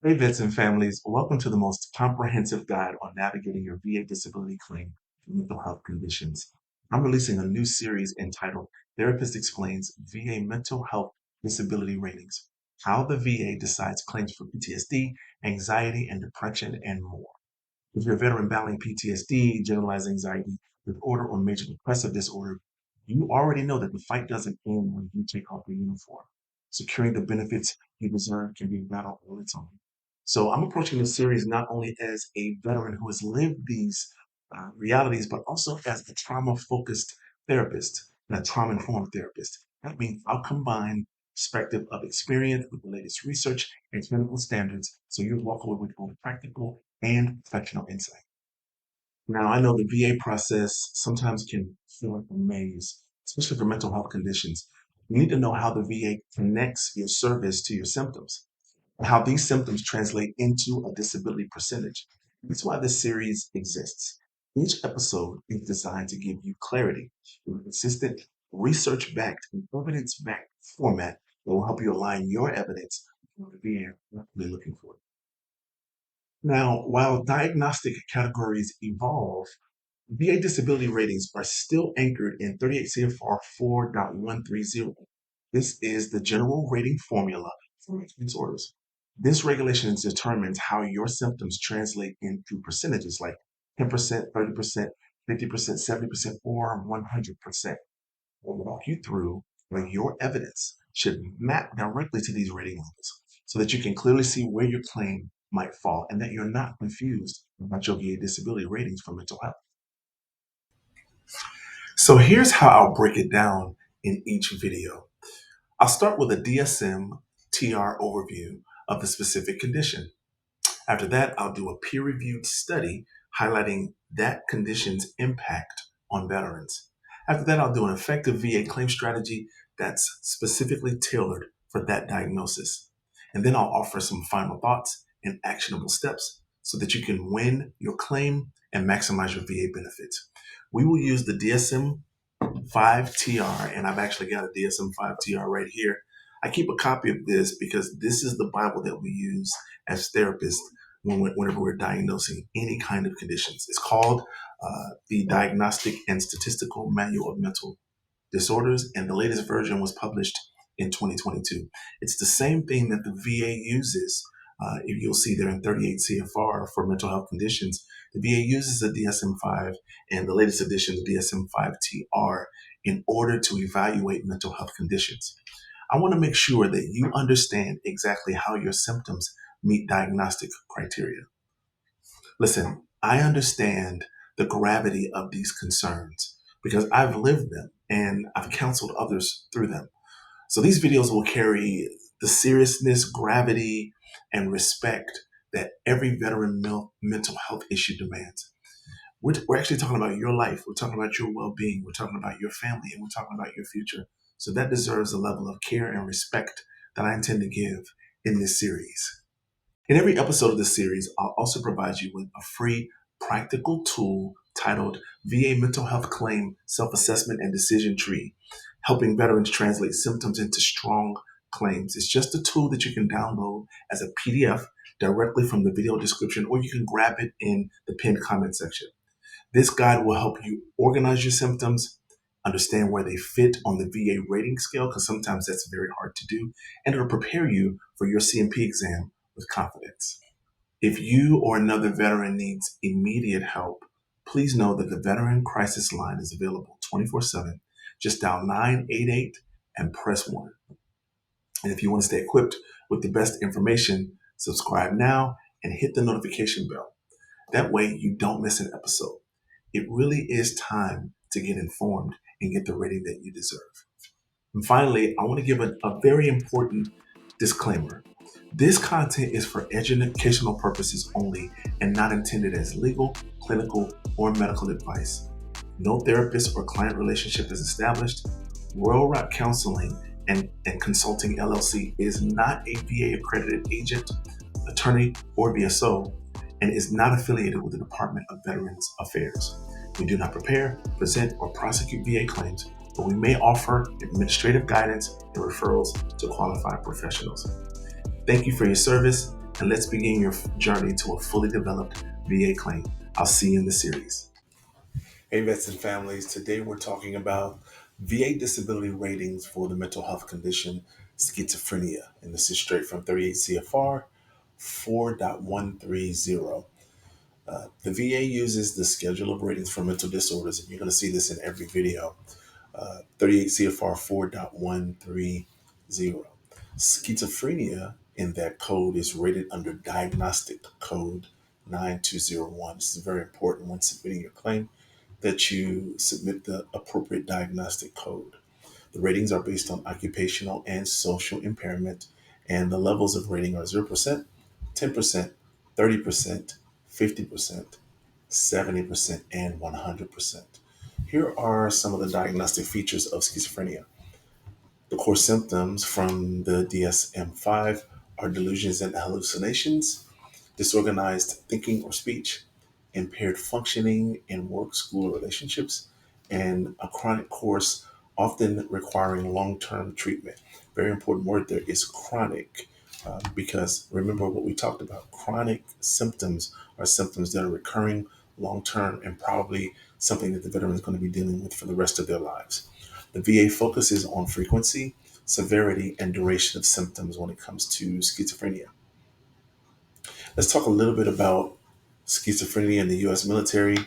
Hey, vets and families, welcome to the most comprehensive guide on navigating your VA disability claim for mental health conditions. I'm releasing a new series entitled Therapist Explains VA Mental Health Disability Ratings, how the VA decides claims for PTSD, anxiety, and depression, and more. If you're a veteran battling PTSD, generalized anxiety disorder, or major depressive disorder, you already know that the fight doesn't end when you take off your uniform. Securing the benefits you deserve can be a battle all its own. So I'm approaching this series not only as a veteran who has lived these realities, but also as a trauma-focused therapist, and a trauma-informed therapist. That means I'll combine perspective of experience with the latest research and clinical standards, so you walk away with both practical and professional insight. Now, I know the VA process sometimes can feel like a maze, especially for mental health conditions. You need to know how the VA connects your service to your symptoms, and how these symptoms translate into a disability percentage. That's why this series exists. Each episode is designed to give you clarity in a consistent, research-backed, and evidence-backed format that will help you align your evidence with what the VA are really looking for. Now, while diagnostic categories evolve, VA disability ratings are still anchored in 38 CFR 4.130. This is the general rating formula for mental disorders. This regulation determines how your symptoms translate into percentages like 10%, 30%, 50%, 70%, or 100%. We'll walk you through where your evidence should map directly to these rating levels so that you can clearly see where your claim might fall and that you're not confused about your VA disability ratings for mental health. So here's how I'll break it down in each video. I'll start with a DSM TR overview of the specific condition. After that, I'll do a peer-reviewed study highlighting that condition's impact on veterans. After that, I'll do an effective VA claim strategy that's specifically tailored for that diagnosis. And then I'll offer some final thoughts and actionable steps so that you can win your claim and maximize your VA benefits. We will use the DSM-5 TR, and I've actually got a DSM-5 TR right here. I keep a copy of this because this is the Bible that we use as therapists whenever we're diagnosing any kind of conditions. It's called the Diagnostic and Statistical Manual of Mental Disorders, and the latest version was published in 2022. It's the same thing that the VA uses. If you'll see there in 38 CFR for mental health conditions, the VA uses the DSM-5 and the latest edition, the DSM-5 TR, in order to evaluate mental health conditions. I want to make sure that you understand exactly how your symptoms meet diagnostic criteria. Listen, I understand the gravity of these concerns because I've lived them and I've counseled others through them. So these videos will carry the seriousness, gravity, and respect that every veteran mental health issue demands. We're actually talking about your life. We're talking about your well-being. We're talking about your family, and we're talking about your future. So that deserves a level of care and respect that I intend to give in this series. In every episode of this series, I'll also provide you with a free practical tool titled VA Mental Health Claim Self-Assessment and Decision Tree, helping veterans translate symptoms into strong claims. It's just a tool that you can download as a PDF directly from the video description, or you can grab it in the pinned comment section. This guide will help you organize your symptoms, understand where they fit on the VA rating scale, because sometimes that's very hard to do, and it'll prepare you for your CMP exam with confidence. If you or another veteran needs immediate help, please know that the Veteran Crisis Line is available 24/7. Just dial 988 and press 1. And if you want to stay equipped with the best information, subscribe now and hit the notification bell. That way you don't miss an episode. It really is time to get informed and get the rating that you deserve. And finally, I want to give a very important disclaimer. This content is for educational purposes only and not intended as legal, clinical, or medical advice. No therapist or client relationship is established. Royal Rock Counseling and Consulting LLC is not a VA accredited agent, attorney, or VSO, and is not affiliated with the Department of Veterans Affairs. We do not prepare, present, or prosecute VA claims, but we may offer administrative guidance and referrals to qualified professionals. Thank you for your service. and let's begin your journey to a fully developed VA claim. I'll see you in the series. Hey, vets and families. Today we're talking about VA disability ratings for the mental health condition schizophrenia. And this is straight from 38 CFR 4.130. The VA uses the schedule of ratings for mental disorders, and you're going to see this in every video. 38 CFR 4.130. Schizophrenia in that code is rated under Diagnostic Code 9201. This is very important when submitting your claim that you submit the appropriate diagnostic code. The ratings are based on occupational and social impairment, and the levels of rating are 0%, 10%, 30%, 50%, 70%, and 100%. Here are some of the diagnostic features of schizophrenia. The core symptoms from the DSM-5 are delusions and hallucinations, disorganized thinking or speech, impaired functioning in work, school, or relationships, and a chronic course often requiring long-term treatment. Very important word there is chronic, because remember what we talked about. Chronic symptoms are symptoms that are recurring long-term and probably something that the veteran is going to be dealing with for the rest of their lives. The VA focuses on frequency, severity, and duration of symptoms when it comes to schizophrenia. Let's talk a little bit about schizophrenia in the U.S. military.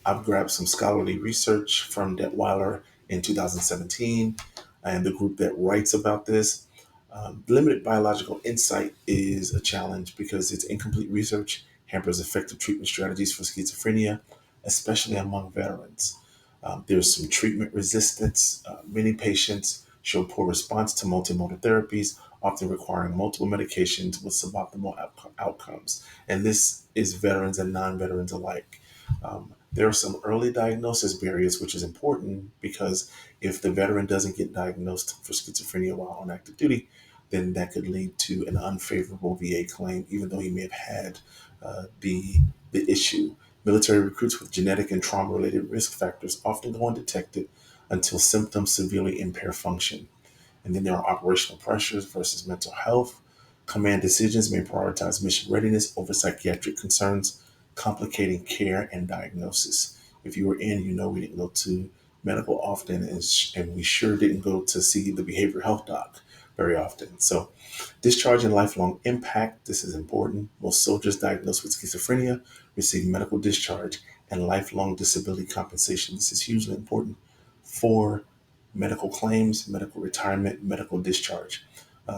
I've grabbed some scholarly research from Detweiler in 2017 and the group that writes about this. Limited biological insight is a challenge because its incomplete research hampers effective treatment strategies for schizophrenia, especially among veterans. There's some treatment resistance. Many patients show poor response to multimodal therapies, often requiring multiple medications with suboptimal outcomes. And this is veterans and non veterans alike. There are some early diagnosis barriers, which is important because if the veteran doesn't get diagnosed for schizophrenia while on active duty, then that could lead to an unfavorable VA claim, even though he may have had the issue. Military recruits with genetic and trauma related risk factors often go undetected until symptoms severely impair function. And then there are operational pressures versus mental health. Command decisions may prioritize mission readiness over psychiatric concerns, complicating care and diagnosis. If you were in, you know we didn't go to medical often, and we sure didn't go to see the behavioral health doc very often. So, discharge and lifelong impact. This is important. Most soldiers diagnosed with schizophrenia receive medical discharge and lifelong disability compensation. This is hugely important for medical claims, medical retirement, medical discharge.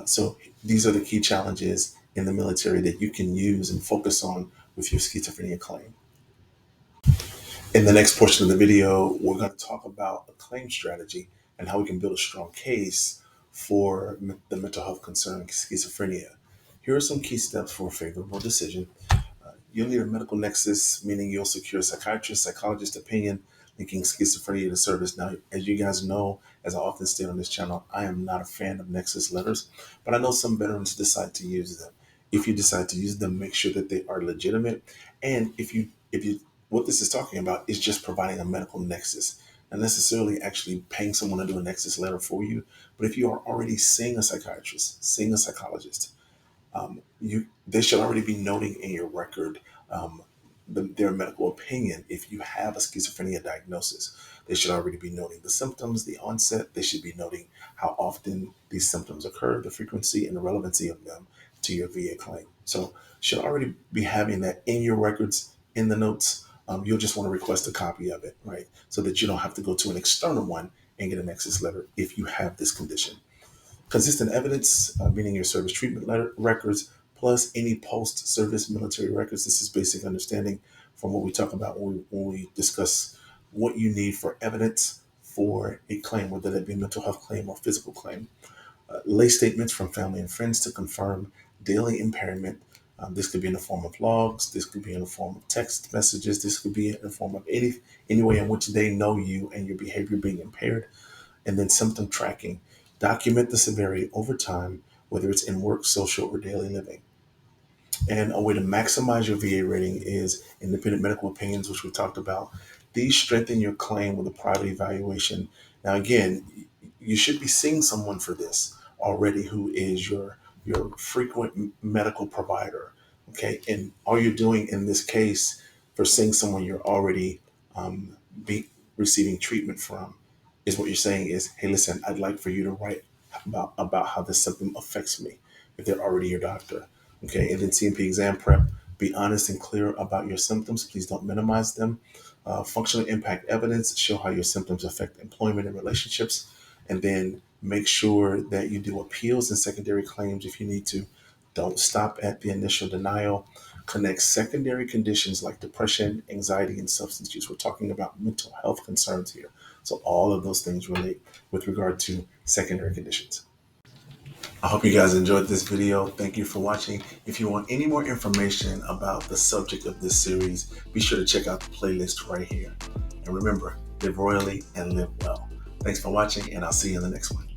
So these are the key challenges in the military that you can use and focus on with your schizophrenia claim. In the next portion of the video, we're going to talk about a claim strategy and how we can build a strong case for the mental health concern schizophrenia. Here are some key steps for a favorable decision. You'll need a medical nexus, meaning you'll secure a psychiatrist, psychologist opinion linking schizophrenia to service. Now, as you guys know, as I often state on this channel, I am not a fan of nexus letters, but I know some veterans decide to use them. If you decide to use them, make sure that they are legitimate. And if you, what this is talking about is just providing a medical nexus, not necessarily actually paying someone to do a nexus letter for you. But if you are already seeing a psychiatrist, seeing a psychologist, they should already be noting in your record um, their medical opinion. If you have a schizophrenia diagnosis, they should already be noting the symptoms, the onset. They should be noting how often these symptoms occur, the frequency and the relevancy of them to your VA claim. So should already be having that in your records, in the notes. You'll just want to request a copy of it, right? So that you don't have to go to an external one and get a nexus letter if you have this condition. Consistent evidence, meaning your service treatment records, plus any post-service military records. This is basic understanding from what we talk about when we discuss what you need for evidence for a claim, whether that be a mental health claim or physical claim. Lay statements from family and friends to confirm daily impairment. This could be in the form of logs. This could be in the form of text messages. This could be in the form of any way in which they know you and your behavior being impaired. And then symptom tracking. Document the severity over time, whether it's in work, social, or daily living. And a way to maximize your VA rating is independent medical opinions, which we talked about. These strengthen your claim with a private evaluation. Now, again, you should be seeing someone for this already who is your your frequent medical provider. Okay, and all you're doing in this case for seeing someone you're already be receiving treatment from is what you're saying is, hey, listen, I'd like for you to write about how this symptom affects me if they're already your doctor. Okay, and then CMP exam prep, be honest and clear about your symptoms. Please don't minimize them. Functional impact evidence, show how your symptoms affect employment and relationships. And then make sure that you do appeals and secondary claims if you need to. Don't stop at the initial denial. Connect secondary conditions like depression, anxiety, and substance use. We're talking about mental health concerns here. So all of those things relate with regard to secondary conditions. I hope you guys enjoyed this video. Thank you for watching. If you want any more information about the subject of this series, be sure to check out the playlist right here. And remember, live royally and live well. Thanks for watching, and I'll see you in the next one.